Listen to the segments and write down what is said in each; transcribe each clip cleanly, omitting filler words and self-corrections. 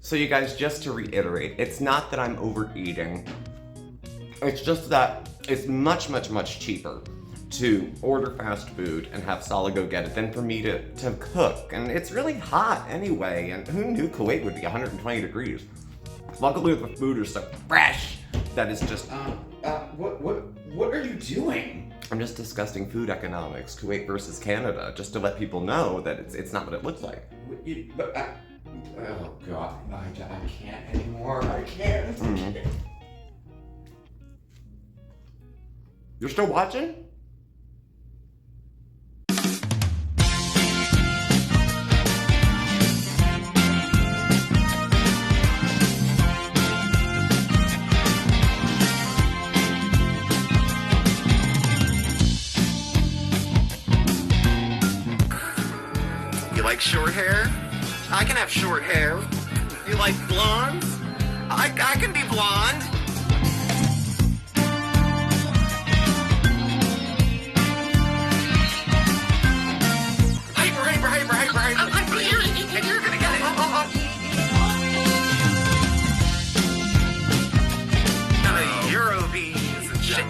So you guys, just to reiterate, it's not that I'm overeating. It's just that it's much, much, much cheaper to order fast food and have Salah go get it than for me to cook. And it's really hot anyway, and who knew Kuwait would be 120 degrees? Luckily the food is so fresh that it's just... What are you doing? I'm just discussing food economics, Kuwait versus Canada, just to let people know that it's not what it looks like. Oh God, I can't anymore. I can't. Mm-hmm. You're still watching? You like short hair? I can have short hair. You like blondes? I can be blonde. Hyper. You're gonna get it. Eurobees and shit.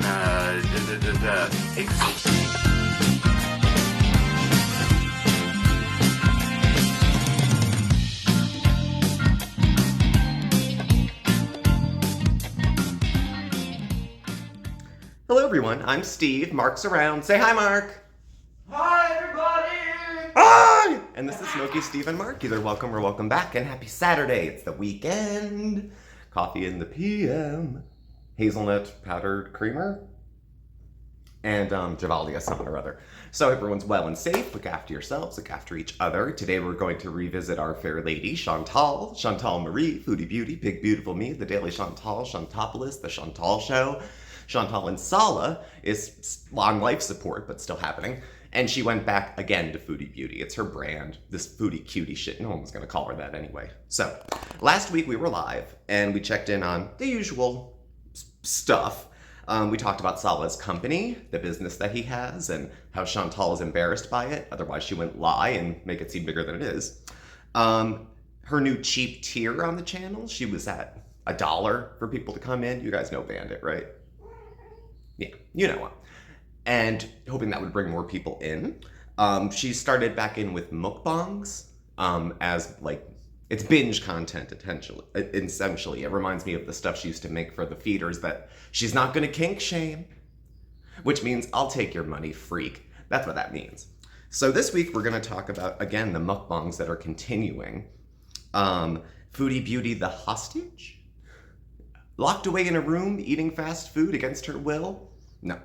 Hello everyone, I'm Steve, Marc's around. Say hi, Marc! Hi, everybody! Hi! And this is Smokeysteveandmarc. and Marc. Either welcome or welcome back, and happy Saturday. It's the weekend. Coffee in the PM. Hazelnut powdered creamer. And Javalia something or other. So everyone's well and safe. Look after yourselves, look after each other. Today we're going to revisit our fair lady, Chantal Marie, Foodie Beauty, Big Beautiful Me, The Daily Chantal, Chantopolis, The Chantal Show. Chantal and Salah is on life support, but still happening. And she went back again to Foodie Beauty. It's her brand, this foodie cutie shit. No one was gonna call her that anyway. So, last week we were live, and we checked in on the usual stuff. We talked about Salah's company, the business that he has, and how Chantal is embarrassed by it. Otherwise, she wouldn't lie and make it seem bigger than it is. Her new cheap tier on the channel, she was at $1 for people to come in. You guys know Bandit, right? Yeah, you know what. And hoping that would bring more people in. She started back in with mukbangs as like, it's binge content essentially. It reminds me of the stuff she used to make for the feeders that she's not gonna kink shame, which means I'll take your money, freak. That's what that means. So this week we're gonna talk about, again, the mukbangs that are continuing. Foodie Beauty the hostage? Locked away in a room eating fast food against her will? No.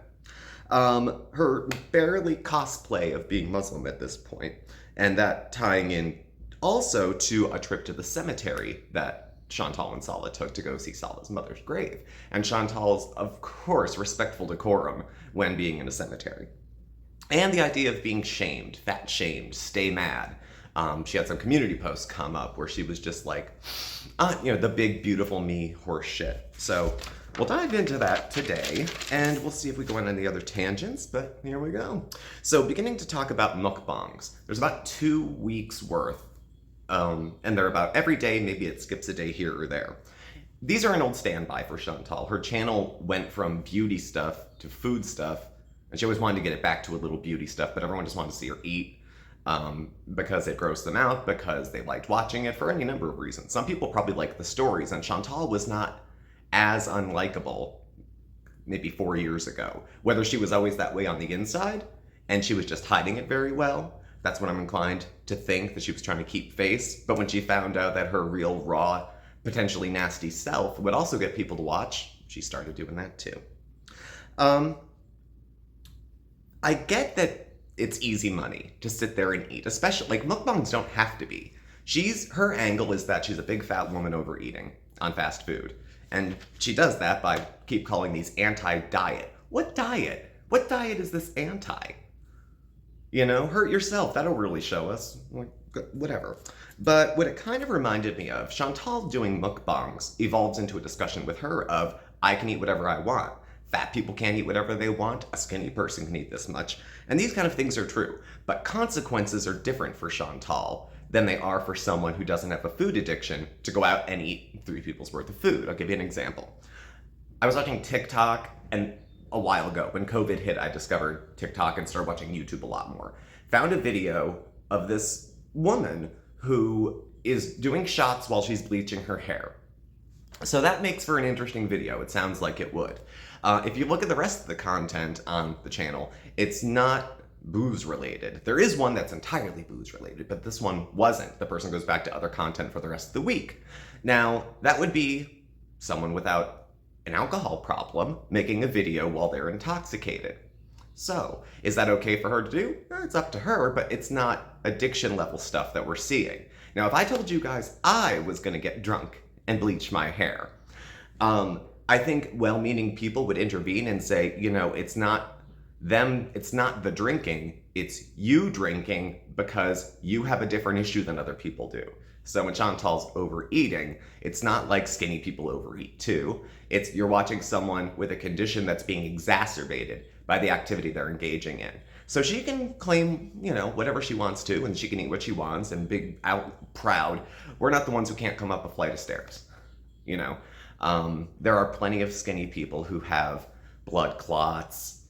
Her barely cosplay of being Muslim at this point, and that tying in also to a trip to the cemetery that Chantal and Salah took to go see Salah's mother's grave. And Chantal's, of course, respectful decorum when being in a cemetery. And the idea of being shamed, fat shamed, stay mad. She had some community posts come up where she was just like, the big, beautiful me horse shit. So we'll dive into that today, and we'll see if we go on any other tangents, but here we go. So beginning to talk about mukbangs. There's about 2 weeks worth, and they're about every day, maybe it skips a day here or there. These are an old standby for Chantal. Her channel went from beauty stuff to food stuff, and she always wanted to get it back to a little beauty stuff, but everyone just wanted to see her eat. Because it grossed them out, because they liked watching it for any number of reasons. Some people probably liked the stories, and Chantal was not as unlikable maybe 4 years ago. Whether she was always that way on the inside, and she was just hiding it very well, that's what I'm inclined to think, that she was trying to keep face. But when she found out that her real, raw, potentially nasty self would also get people to watch, she started doing that too. I get that it's easy money to sit there and eat, especially, like, mukbangs don't have to be. Her angle is that she's a big fat woman overeating on fast food. And she does that by keep calling these anti-diet. What diet? What diet is this anti? Hurt yourself, that'll really show us. Like, whatever. But what it kind of reminded me of, Chantal doing mukbangs evolves into a discussion with her of, I can eat whatever I want. Fat people can't eat whatever they want. A skinny person can eat this much. And these kind of things are true. But consequences are different for Chantal than they are for someone who doesn't have a food addiction to go out and eat 3 people's worth of food. I'll give you an example. I was watching TikTok, and a while ago when COVID hit, I discovered TikTok and started watching YouTube a lot more. Found a video of this woman who is doing shots while she's bleaching her hair. So that makes for an interesting video. It sounds like it would. If you look at the rest of the content on the channel, it's not booze related. There is one that's entirely booze related, but this one wasn't. The person goes back to other content for the rest of the week. Now, that would be someone without an alcohol problem making a video while they're intoxicated. So, is that okay for her to do? It's up to her, but it's not addiction level stuff that we're seeing. Now, if I told you guys I was gonna get drunk and bleach my hair, I think well-meaning people would intervene and say, you know, it's not them, it's not the drinking, it's you drinking because you have a different issue than other people do. So when Chantal's overeating, it's not like skinny people overeat too. It's you're watching someone with a condition that's being exacerbated by the activity they're engaging in. So she can claim, you know, whatever she wants to, and she can eat what she wants and big out proud. We're not the ones who can't come up a flight of stairs, you know. There are plenty of skinny people who have blood clots,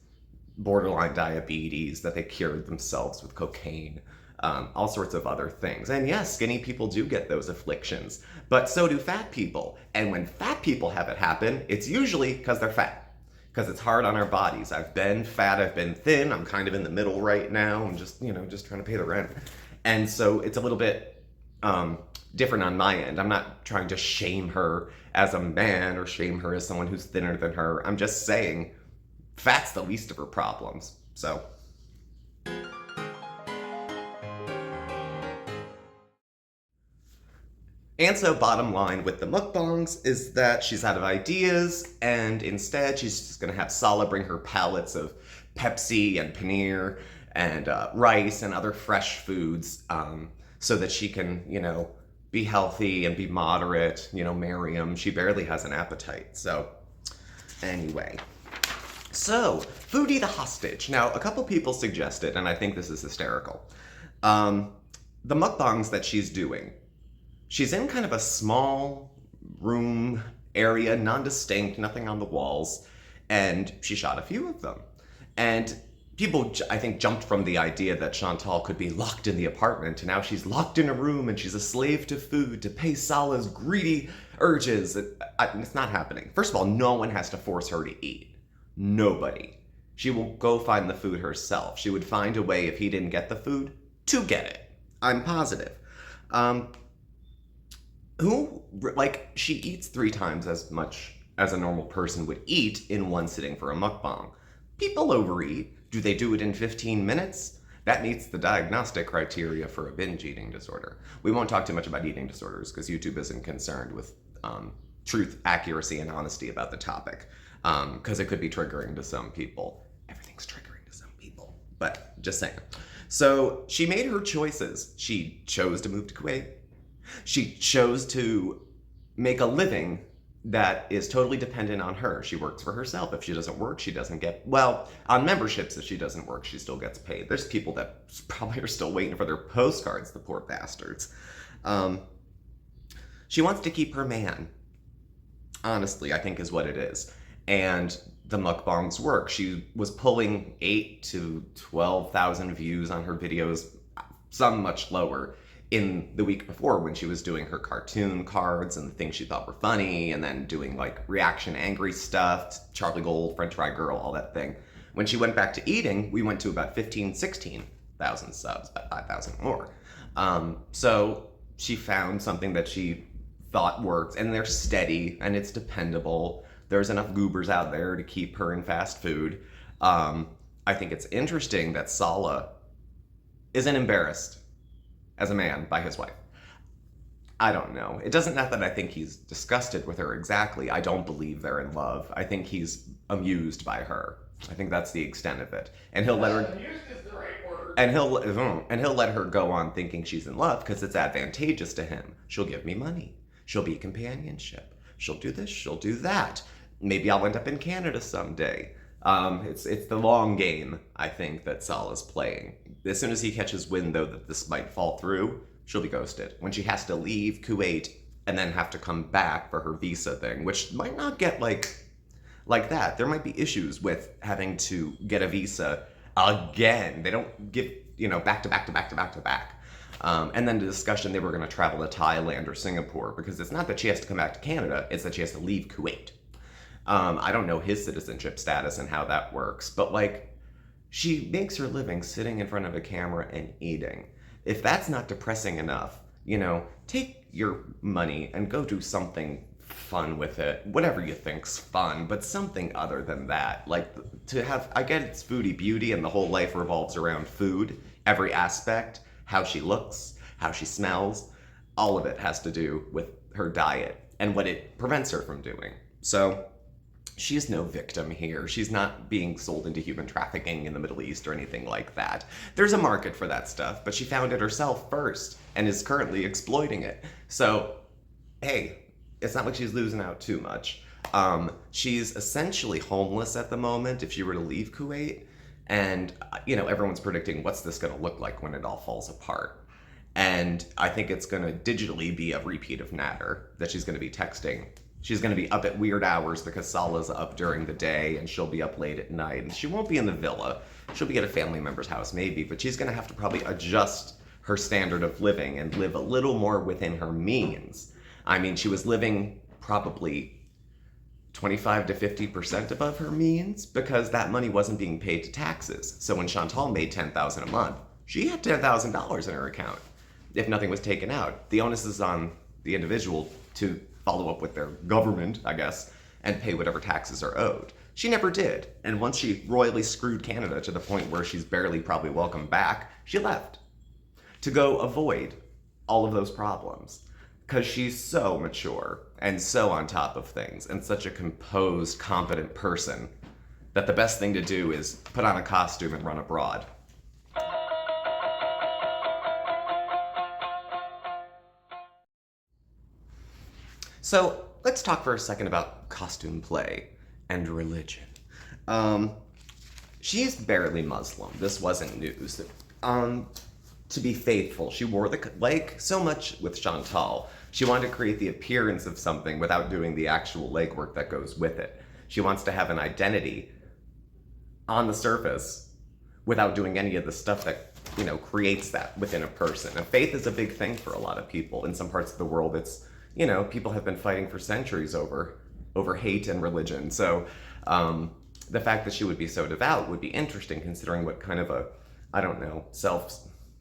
borderline diabetes that they cured themselves with cocaine. All sorts of other things. And yes, skinny people do get those afflictions, but so do fat people. And when fat people have it happen, it's usually because they're fat, because it's hard on our bodies. I've been fat, I've been thin, I'm kind of in the middle right now. I'm just, you know, just trying to pay the rent. And so it's a little bit different on my end. I'm not trying to shame her as a man or shame her as someone who's thinner than her. I'm just saying fat's the least of her problems. So. And so bottom line with the mukbangs is that she's out of ideas, and instead she's just gonna have Salah bring her pallets of Pepsi and paneer and rice and other fresh foods so that she can, you know, be healthy and be moderate. You know, Miriam, she barely has an appetite. So anyway. So, Foodie the hostage. Now, a couple people suggested, and I think this is hysterical, the mukbangs that she's doing. She's in kind of a small room area, non-distinct, nothing on the walls, and she shot a few of them. And people, I think, jumped from the idea that Chantal could be locked in the apartment, and now she's locked in a room and she's a slave to food to pay Salah's greedy urges. It's not happening. First of all, no one has to force her to eat. Nobody. She will go find the food herself. She would find a way, if he didn't get the food, to get it. I'm positive. She eats 3 times as much as a normal person would eat in one sitting for a mukbang. People overeat. Do they do it in 15 minutes? That meets the diagnostic criteria for a binge eating disorder. We won't talk too much about eating disorders because YouTube isn't concerned with truth, accuracy, and honesty about the topic because it could be triggering to some people. Everything's triggering to some people, but just saying. So she made her choices. She chose to move to Kuwait. She chose to make a living that is totally dependent on her. She works for herself. If she doesn't work, she doesn't get, well, on memberships, if she doesn't work, she still gets paid. There's people that probably are still waiting for their postcards, the poor bastards. She wants to keep her man, honestly, I think is what it is. And the mukbangs work. She was pulling 8,000 to 12,000 views on her videos, some much lower, in the week before when she was doing her cartoon cards and the things she thought were funny, and then doing like reaction angry stuff, Charlie Gold, French Fry Girl, all that thing. When she went back to eating, we went to about 15,000, 16,000 subs, about 5,000 more. So she found something that she thought worked, and they're steady and it's dependable. There's enough goobers out there to keep her in fast food. I think it's interesting that Salah isn't embarrassed as a man by his wife. I don't know. It doesn't, not that I think he's disgusted with her exactly. I don't believe they're in love. I think he's amused by her. I think that's the extent of it. And he'll let her, Amused is the right word. and he'll let her go on thinking she's in love because it's advantageous to him. She'll give me money. She'll be companionship. She'll do this. She'll do that. Maybe I'll end up in Canada someday. It's the long game, I think, that Salah's playing. As soon as he catches wind, though, that this might fall through, she'll be ghosted. When she has to leave Kuwait and then have to come back for her visa thing, which might not get like that. There might be issues with having to get a visa again. They don't give, back to back to back to back to back. And then the discussion, they were going to travel to Thailand or Singapore, because it's not that she has to come back to Canada, it's that she has to leave Kuwait. I don't know his citizenship status and how that works, but she makes her living sitting in front of a camera and eating. If that's not depressing enough, take your money and go do something fun with it. Whatever you think's fun, but something other than that. I get it's foodie beauty and the whole life revolves around food. Every aspect, how she looks, how she smells, all of it has to do with her diet and what it prevents her from doing. So she's no victim here. She's not being sold into human trafficking in the Middle East or anything like that. There's a market for that stuff, but she found it herself first and is currently exploiting it. So, hey, it's not like she's losing out too much. She's essentially homeless at the moment if she were to leave Kuwait. And, everyone's predicting what's this going to look like when it all falls apart. And I think it's going to digitally be a repeat of Natter, that she's going to be texting. She's going to be up at weird hours because Salah's up during the day and she'll be up late at night. And she won't be in the villa. She'll be at a family member's house maybe, but she's going to have to probably adjust her standard of living and live a little more within her means. I mean, she was living probably 25 to 50% above her means because that money wasn't being paid to taxes. So when Chantal made $10,000 a month, she had $10,000 in her account if nothing was taken out. The onus is on the individual to follow up with their government, I guess, and pay whatever taxes are owed. She never did. And once she royally screwed Canada to the point where she's barely probably welcome back, she left to go avoid all of those problems. Because she's so mature and so on top of things and such a composed, competent person that the best thing to do is put on a costume and run abroad. So let's talk for a second about costume play and religion. She's barely Muslim. This wasn't news. To be faithful, she wore so much with Chantal. She wanted to create the appearance of something without doing the actual legwork that goes with it. She wants to have an identity on the surface without doing any of the stuff that, creates that within a person. And faith is a big thing for a lot of people. In some parts of the world, it's, people have been fighting for centuries over hate and religion. So the fact that she would be so devout would be interesting, considering what kind of a,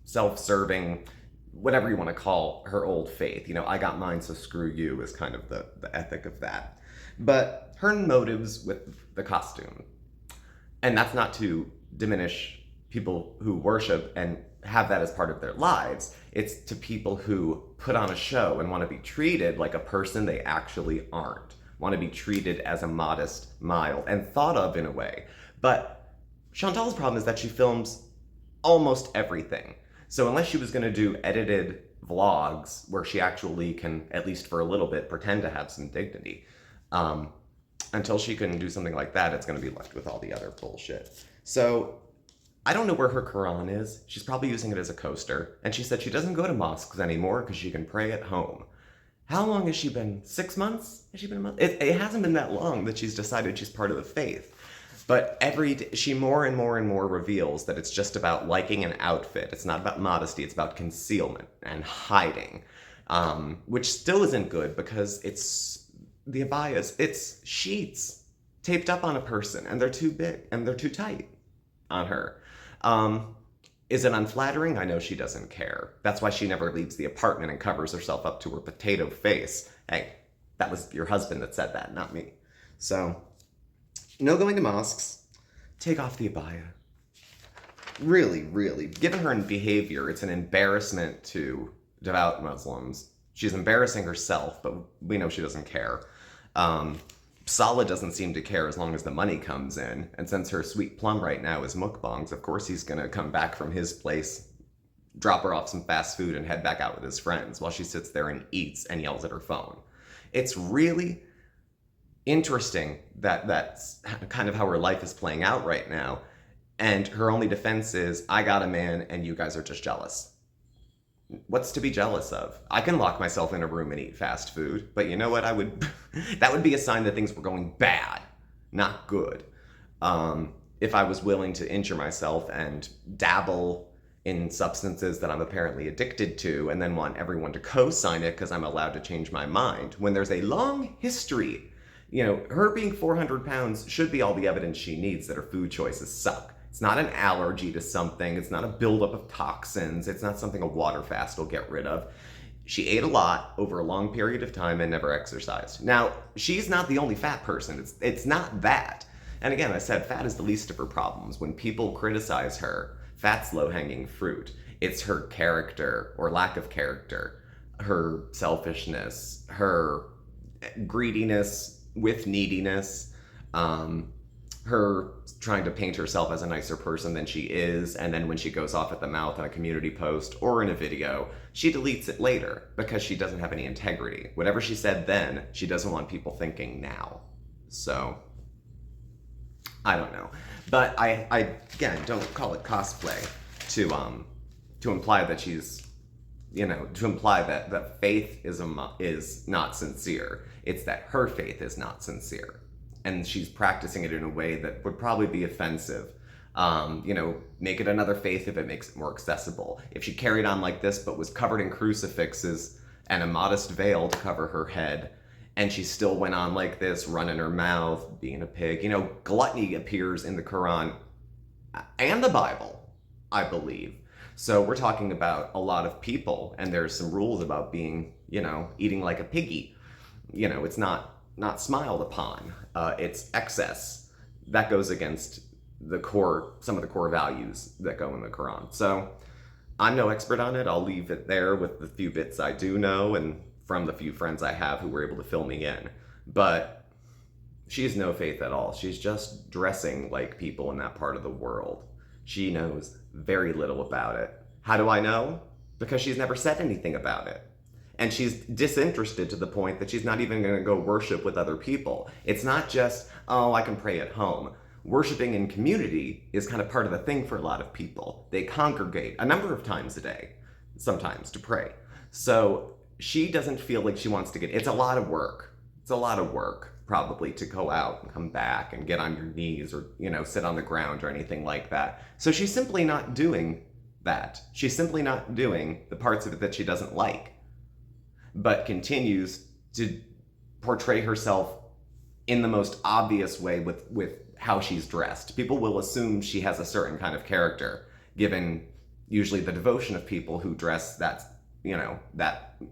self-serving, whatever you want to call her old faith. I got mine, so screw you is kind of the ethic of that. But her motives with the costume, and that's not to diminish people who worship and have that as part of their lives. It's to people who put on a show and want to be treated like a person they actually aren't, want to be treated as a modest, mild, and thought of in a way. But Chantal's problem is that she films almost everything. So unless she was going to do edited vlogs where she actually can, at least for a little bit, pretend to have some dignity, until she can do something like that, it's going to be left with all the other bullshit. So I don't know where her Quran is. She's probably using it as a coaster. And she said she doesn't go to mosques anymore because she can pray at home. How long has she been? 6 months? Has she been a month? It hasn't been that long that she's decided she's part of the faith. But every day, she more and more and more reveals that it's just about liking an outfit. It's not about modesty. It's about concealment and hiding, which still isn't good because it's the abayas. It's sheets taped up on a person, and they're too big and they're too tight on her. Is it unflattering? I know she doesn't care. That's why she never leaves the apartment and covers herself up to her potato face. Hey, that was your husband that said that, not me. So, no going to mosques. Take off the abaya. Really, really, given her behavior, it's an embarrassment to devout Muslims. She's embarrassing herself, but we know she doesn't care. Salah doesn't seem to care as long as the money comes in. And since her sweet plum right now is mukbangs, of course he's going to come back from his place, drop her off some fast food, and head back out with his friends while she sits there and eats and yells at her phone. It's really interesting that that's kind of how her life is playing out right now. And her only defense is, I got a man and you guys are just jealous. What's to be jealous of? I can lock myself in a room and eat fast food, but you know what? That would be a sign that things were going bad, not good. If I was willing to injure myself and dabble in substances that I'm apparently addicted to and then want everyone to co-sign it because I'm allowed to change my mind, when there's a long history, her being 400 pounds should be all the evidence she needs that her food choices suck. It's not an allergy to something. It's not a buildup of toxins. It's not something a water fast will get rid of. She ate a lot over a long period of time and never exercised. Now, she's not the only fat person. It's not that. And again, I said fat is the least of her problems. When people criticize her, fat's low-hanging fruit. It's her character or lack of character, her selfishness, her greediness with neediness, her trying to paint herself as a nicer person than she is, and then when she goes off at the mouth in a community post or in a video, she deletes it later because she doesn't have any integrity. Whatever she said then, she doesn't want people thinking now. So, I don't know. But I again, don't call it cosplay to imply that she's, to imply that faith is not sincere. It's that her faith is not sincere. And she's practicing it in a way that would probably be offensive. Make it another faith if it makes it more accessible. If she carried on like this but was covered in crucifixes and a modest veil to cover her head, and she still went on like this, running her mouth, being a pig. Gluttony appears in the Quran and the Bible, I believe. So we're talking about a lot of people, and there's some rules about being, eating like a piggy. It's not smiled upon. It's excess. That goes against some of the core values that go in the Quran. So I'm no expert on it. I'll leave it there with the few bits I do know and from the few friends I have who were able to fill me in. But she has no faith at all. She's just dressing like people in that part of the world. She knows very little about it. How do I know? Because she's never said anything about it. And she's disinterested to the point that she's not even going to go worship with other people. It's not just, I can pray at home. Worshiping in community is kind of part of the thing for a lot of people. They congregate a number of times a day, sometimes, to pray. So she doesn't feel like she wants to it's a lot of work. It's a lot of work, probably, to go out and come back and get on your knees or, sit on the ground or anything like that. So she's simply not doing that. She's simply not doing the parts of it that she doesn't like, but continues to portray herself in the most obvious way with how she's dressed. People will assume she has a certain kind of character, given usually the devotion of people who dress that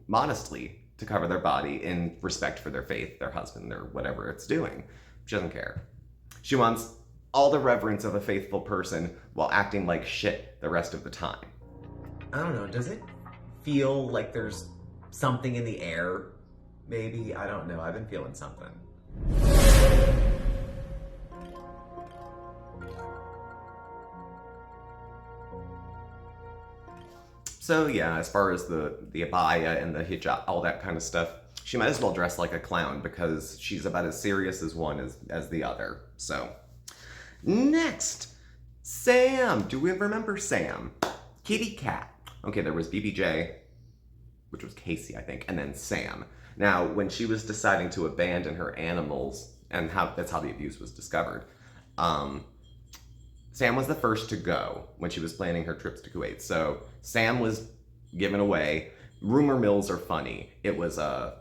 modestly to cover their body in respect for their faith, their husband, or whatever it's doing. She doesn't care. She wants all the reverence of a faithful person while acting like shit the rest of the time. I don't know, does it feel like there's something in the air? Maybe, I don't know, I've been feeling something. So yeah, as far as the abaya and the hijab, all that kind of stuff, she might as well dress like a clown because she's about as serious as one as the other. So, next, Sam. Do we remember Sam? Kitty cat. Okay, there was BBJ, which was Casey, I think, and then Sam. Now, when she was deciding to abandon her animals, and that's how the abuse was discovered, Sam was the first to go when she was planning her trips to Kuwait. So Sam was given away. Rumor mills are funny. It was a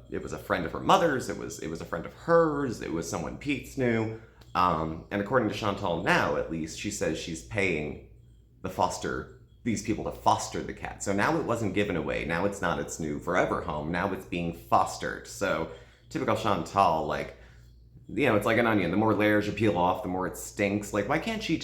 friend of her mother's. It was a friend of hers. It was someone Pete's knew. And according to Chantal now, at least, she says she's paying these people to foster the cat. So now it wasn't given away. Now it's not its new forever home. Now it's being fostered. So typical Chantal, it's like an onion. The more layers you peel off, the more it stinks. Why can't she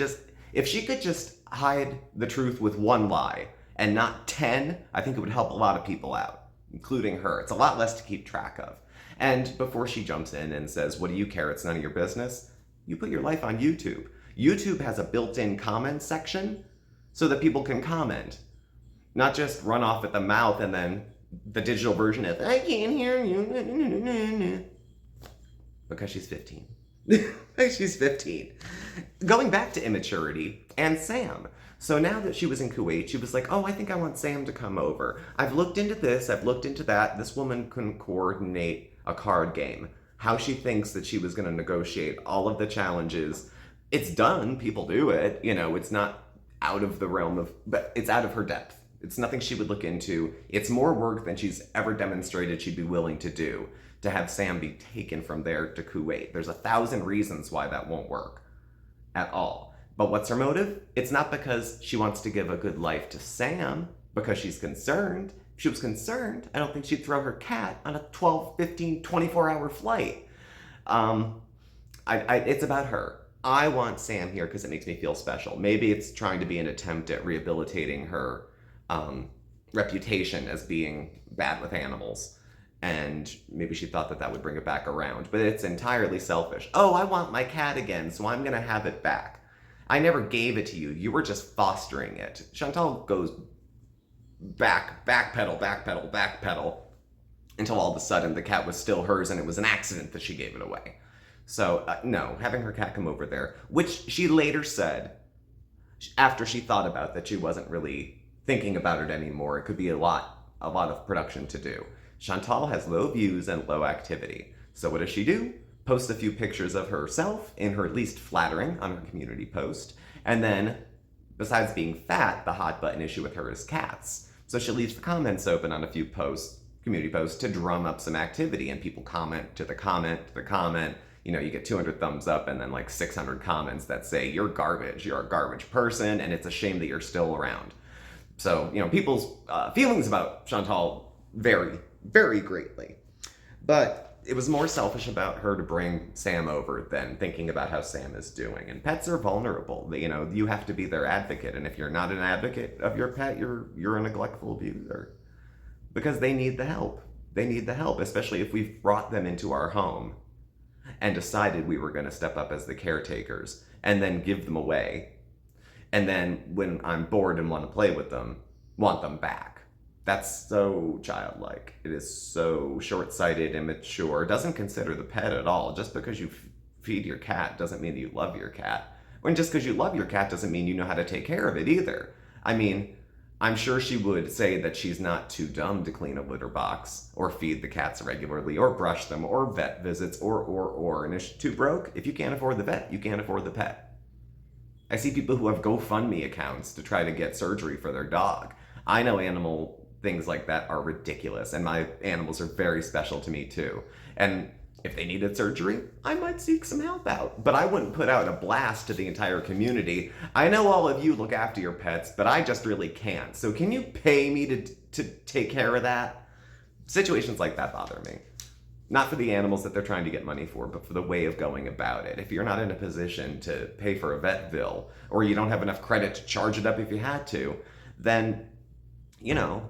if she could just hide the truth with one lie and not 10, I think it would help a lot of people out, including her. It's a lot less to keep track of. And before she jumps in and says, what do you care? It's none of your business. You put your life on YouTube. YouTube has a built-in comment section so that people can comment, not just run off at the mouth and then the digital version of, I can't hear you, because she's 15. She's 15. Going back to immaturity and Sam. So now that she was in Kuwait, she was like, oh, I think I want Sam to come over. I've looked into this, I've looked into that. This woman couldn't coordinate a card game. How she thinks that she was going to negotiate all of the challenges. It's done. People do it. You know, it's not out of the realm of, but it's out of her depth. It's nothing she would look into. It's more work than she's ever demonstrated she'd be willing to do to have Sam be taken from there to Kuwait. There's 1,000 reasons why that won't work at all. But what's her motive? It's not because she wants to give a good life to Sam, because she's concerned. If she was concerned, I don't think she'd throw her cat on a 12, 15, 24-hour flight. It's about her. I want Sam here because it makes me feel special. Maybe it's trying to be an attempt at rehabilitating her reputation as being bad with animals. And maybe she thought that that would bring it back around. But it's entirely selfish. Oh, I want my cat again, so I'm going to have it back. I never gave it to you. You were just fostering it. Chantal goes backpedal, until all of a sudden the cat was still hers and it was an accident that she gave it away. So, no, having her cat come over there, which she later said, after she thought about that she wasn't really thinking about it anymore, it could be a lot of production to do. Chantal has low views and low activity. So what does she do? Post a few pictures of herself in her least flattering on her community post. And then, besides being fat, the hot button issue with her is cats. So she leaves the comments open on a few posts, community posts, to drum up some activity. And people comment to the comment to the comment. You know, you get 200 thumbs up and then like 600 comments that say, you're garbage, you're a garbage person, and it's a shame that you're still around. So, you know, people's feelings about Chantal vary very greatly. But it was more selfish about her to bring Sam over than thinking about how Sam is doing. And pets are vulnerable. You know, you have to be their advocate. And if you're not an advocate of your pet, you're a neglectful abuser. Because they need the help. They need the help, especially if we've brought them into our home and decided we were going to step up as the caretakers and then give them away. And then when I'm bored and want to play with them, want them back. That's so childlike. It is so short-sighted, immature. Doesn't consider the pet at all. Just because you feed your cat doesn't mean that you love your cat. And just because you love your cat doesn't mean you know how to take care of it either. I mean, I'm sure she would say that she's not too dumb to clean a litter box or feed the cats regularly or brush them or vet visits or. And if she's too broke, if you can't afford the vet, you can't afford the pet. I see people who have GoFundMe accounts to try to get surgery for their dog. I know animal things like that are ridiculous, and my animals are very special to me too. And if they needed surgery, I might seek some help out. But I wouldn't put out a blast to the entire community. I know all of you look after your pets, but I just really can't. So can you pay me to take care of that? Situations like that bother me. Not for the animals that they're trying to get money for, but for the way of going about it. If you're not in a position to pay for a vet bill, or you don't have enough credit to charge it up if you had to, then, you know,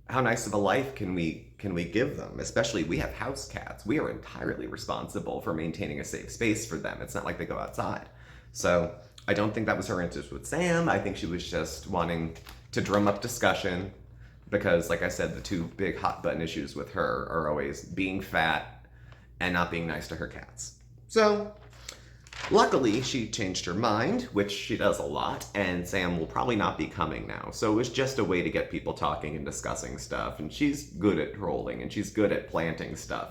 how nice of a life can we give them? Especially, we have house cats. We are entirely responsible for maintaining a safe space for them. It's not like they go outside. So I don't think that was her interest with Sam. I think she was just wanting to drum up discussion because, like I said, the two big hot button issues with her are always being fat and not being nice to her cats. So luckily, she changed her mind, which she does a lot, and Sam will probably not be coming now. So it was just a way to get people talking and discussing stuff, and she's good at trolling, and she's good at planting stuff.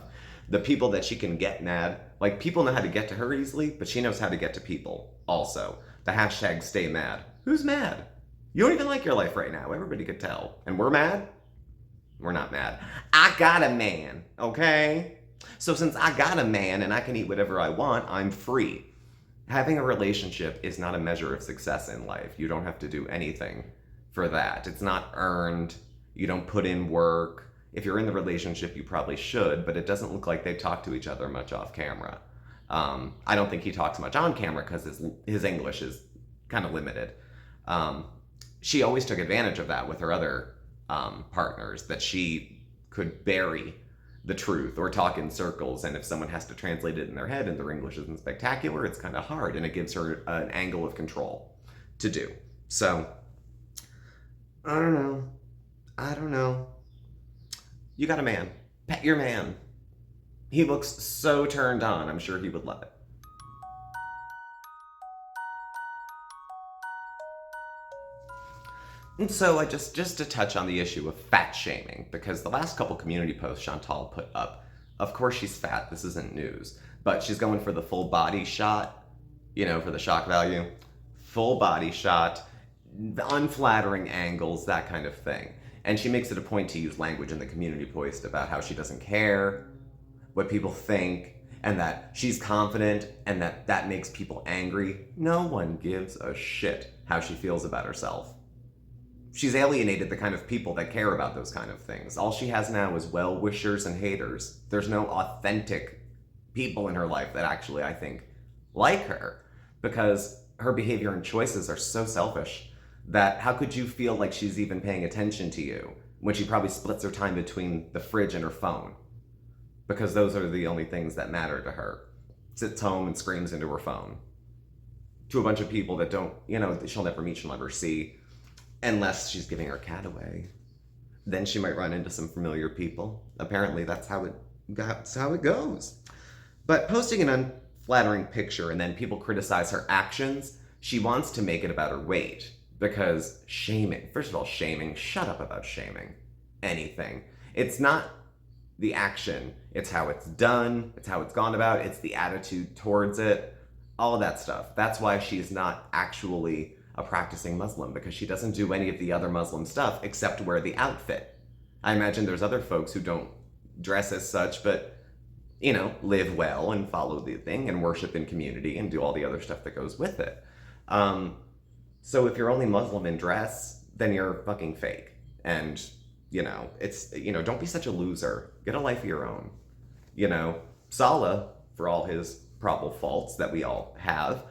The people that she can get mad, like, people know how to get to her easily, but she knows how to get to people also. The hashtag stay mad. Who's mad? You don't even like your life right now. Everybody could tell. And we're mad? We're not mad. I got a man, okay? So since I got a man and I can eat whatever I want, I'm free. Having a relationship is not a measure of success in life. You don't have to do anything for that. It's not earned. You don't put in work. If you're in the relationship, you probably should, but it doesn't look like they talk to each other much off camera. I don't think he talks much on camera because his English is kind of limited. She always took advantage of that with her other partners, that she could bury the truth or talk in circles, and if someone has to translate it in their head and their English isn't spectacular, it's kind of hard, and it gives her an angle of control to do. So, I don't know. You got a man. Pet your man. He looks so turned on. I'm sure he would love it. And so I just to touch on the issue of fat shaming, because the last couple community posts Chantal put up, of course she's fat, this isn't news, but she's going for the full body shot, for the shock value. Full body shot, unflattering angles, that kind of thing. And she makes it a point to use language in the community post about how she doesn't care what people think, and that she's confident, and that makes people angry. No one gives a shit how she feels about herself. She's alienated the kind of people that care about those kind of things. All she has now is well-wishers and haters. There's no authentic people in her life that actually, I think, like her, because her behavior and choices are so selfish that how could you feel like she's even paying attention to you when she probably splits her time between the fridge and her phone? Because those are the only things that matter to her. Sits home and screams into her phone. To a bunch of people that don't, she'll never meet, she'll never see. Unless she's giving her cat away. Then she might run into some familiar people. Apparently that's how it goes. But posting an unflattering picture and then people criticize her actions, she wants to make it about her weight. Because shaming, first of all, shut up about shaming anything. It's not the action, it's how it's done, it's how it's gone about, it's the attitude towards it, all of that stuff. That's why she's not actually a practicing Muslim, because she doesn't do any of the other Muslim stuff except wear the outfit. I imagine there's other folks who don't dress as such, but, live well and follow the thing and worship in community and do all the other stuff that goes with it. So if you're only Muslim in dress, then you're fucking fake. And, don't be such a loser. Get a life of your own. Salah, for all his probable faults that we all have,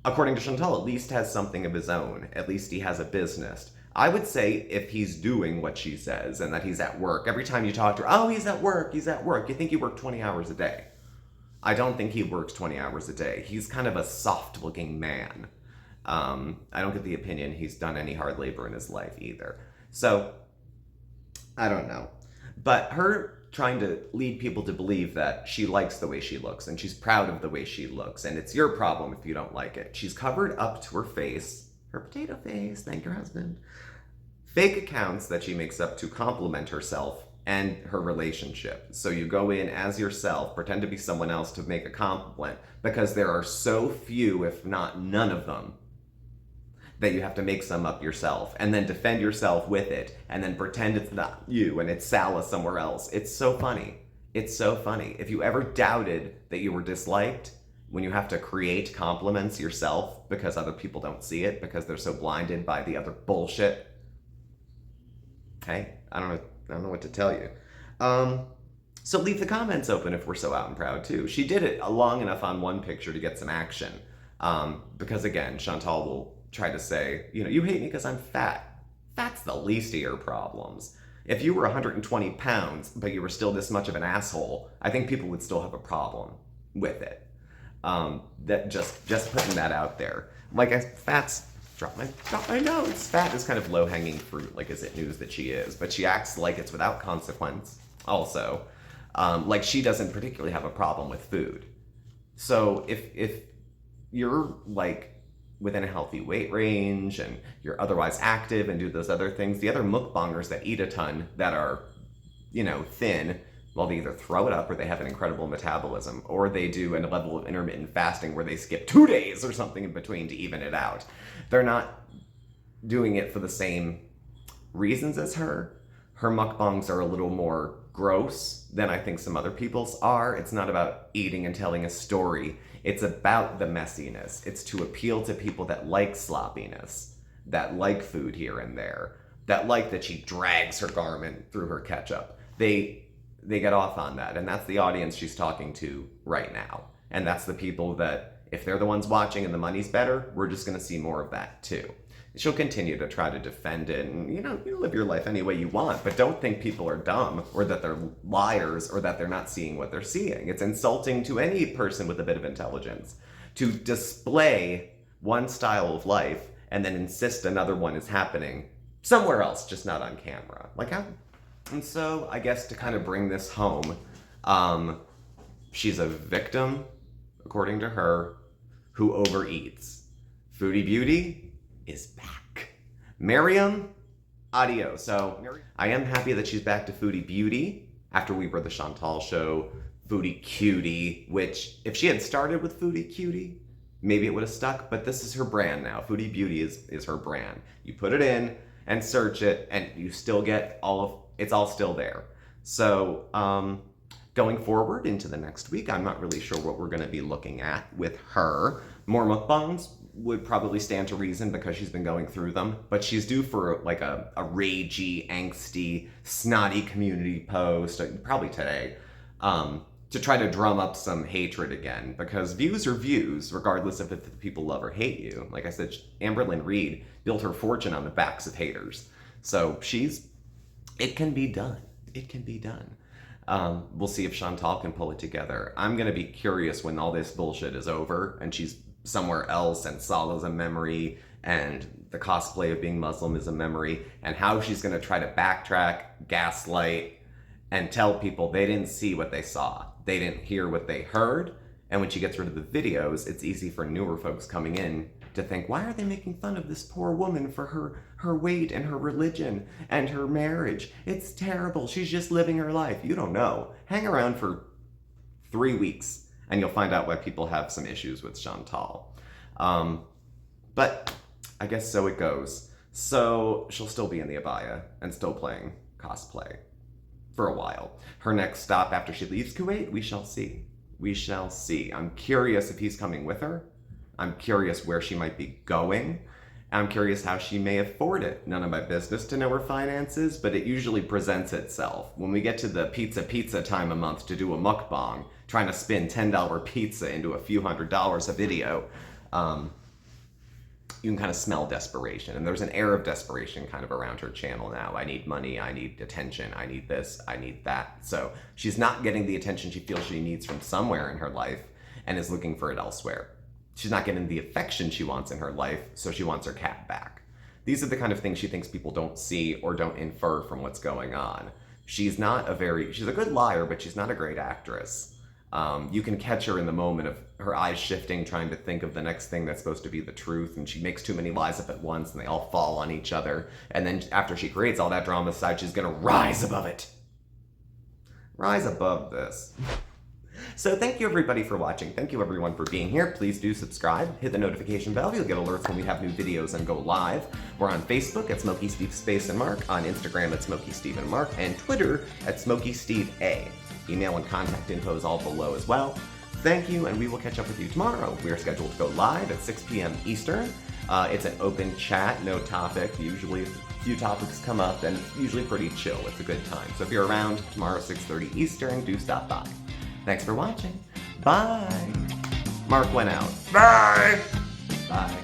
according to Chantal, at least has something of his own. At least he has a business. I would say if he's doing what she says and that he's at work, every time you talk to her, oh, he's at work. You think he worked 20 hours a day. I don't think he works 20 hours a day. He's kind of a soft-looking man. I don't get the opinion he's done any hard labor in his life either. So, I don't know. But her trying to lead people to believe that she likes the way she looks and she's proud of the way she looks and it's your problem if you don't like it. She's covered up to her face, her potato face, thank your husband, fake accounts that she makes up to compliment herself and her relationship. So you go in as yourself, pretend to be someone else to make a compliment, because there are so few, if not none of them, that you have to make some up yourself and then defend yourself with it and then pretend it's not you and it's Salah somewhere else. It's so funny. It's so funny. If you ever doubted that you were disliked, when you have to create compliments yourself because other people don't see it because they're so blinded by the other bullshit, hey, I don't know what to tell you. So leave the comments open if we're so out and proud too. She did it long enough on one picture to get some action. Because again, Chantal will try to say, you hate me because I'm fat. Fat's the least of your problems. If you were 120 pounds, but you were still this much of an asshole, I think people would still have a problem with it. That just putting that out there. Fat's, drop my notes. Fat is kind of low-hanging fruit, is it news that she is, but she acts like it's without consequence also. She doesn't particularly have a problem with food. So if you're within a healthy weight range and you're otherwise active and do those other things, the other mukbangers that eat a ton that are, thin, well, they either throw it up or they have an incredible metabolism, or they do a level of intermittent fasting where they skip 2 days or something in between to even it out. They're not doing it for the same reasons as her. Her mukbangs are a little more gross than I think some other people's are. It's not about eating and telling a story. It's about the messiness. It's to appeal to people that like sloppiness, that like food here and there, that like that she drags her garment through her ketchup. They get off on that, and that's the audience she's talking to right now. And that's the people that, if they're the ones watching and the money's better, we're just going to see more of that too. She'll continue to try to defend it, and you live your life any way you want, but don't think people are dumb or that they're liars or that they're not seeing what they're seeing. It's insulting to any person with a bit of intelligence to display one style of life and then insist another one is happening somewhere else, just not on camera. And so I guess to kind of bring this home, she's a victim, according to her, who overeats. Foodie Beauty is back. Miriam Adios. So I am happy that she's back to Foodie Beauty after we were the Chantal show, Foodie Cutie, which if she had started with Foodie Cutie, maybe it would have stuck, but this is her brand now. Foodie Beauty is her brand. You put it in and search it, and you still get it's all still there. So going forward into the next week, I'm not really sure what we're going to be looking at with her. More mukbangs would probably stand to reason because she's been going through them, but she's due for like a ragey, angsty, snotty community post, probably today, to try to drum up some hatred again, because views are views, regardless of if the people love or hate you. Like I said, Amberlynn Reed built her fortune on the backs of haters. So it can be done. It can be done. We'll see if Chantal can pull it together. I'm going to be curious when all this bullshit is over and she's somewhere else and Salah's a memory and the cosplay of being Muslim is a memory, and how she's going to try to backtrack, gaslight, and tell people they didn't see what they saw. They didn't hear what they heard. And when she gets rid of the videos, it's easy for newer folks coming in to think, why are they making fun of this poor woman for her weight and her religion and her marriage? It's terrible. She's just living her life. You don't know. Hang around for 3 weeks and you'll find out why people have some issues with Chantal. But I guess so it goes. So she'll still be in the abaya and still playing cosplay for a while. Her next stop after she leaves Kuwait, we shall see. We shall see. I'm curious if he's coming with her. I'm curious where she might be going. I'm curious how she may afford it. None of my business to know her finances, but it usually presents itself. When we get to the pizza time a month to do a mukbang, trying to spin $10 pizza into a few $100s a video, you can kind of smell desperation. And there's an air of desperation kind of around her channel now. I need money, I need attention, I need this, I need that. So she's not getting the attention she feels she needs from somewhere in her life and is looking for it elsewhere. She's not getting the affection she wants in her life, so she wants her cat back. These are the kind of things she thinks people don't see or don't infer from what's going on. She's a good liar, but she's not a great actress. You can catch her in the moment of her eyes shifting, trying to think of the next thing that's supposed to be the truth, and she makes too many lies up at once, and they all fall on each other. And then after she creates all that drama aside, she's gonna rise above it. Rise above this. So thank you everybody for watching. Thank you everyone for being here. Please do subscribe, hit the notification bell. You'll get alerts when we have new videos and go live. We're on Facebook at SmokeySteveandmarc, on Instagram at SmokeySteveandmarc, and Twitter at SmokeySteveA. Email and contact info is all below as well. Thank you, and we will catch up with you tomorrow. We are scheduled to go live at 6 p.m. Eastern. It's an open chat, no topic. Usually a few topics come up, and usually pretty chill. It's a good time. So if you're around tomorrow, 6:30 Eastern, do stop by. Thanks for watching. Bye. Mark went out. Bye. Bye.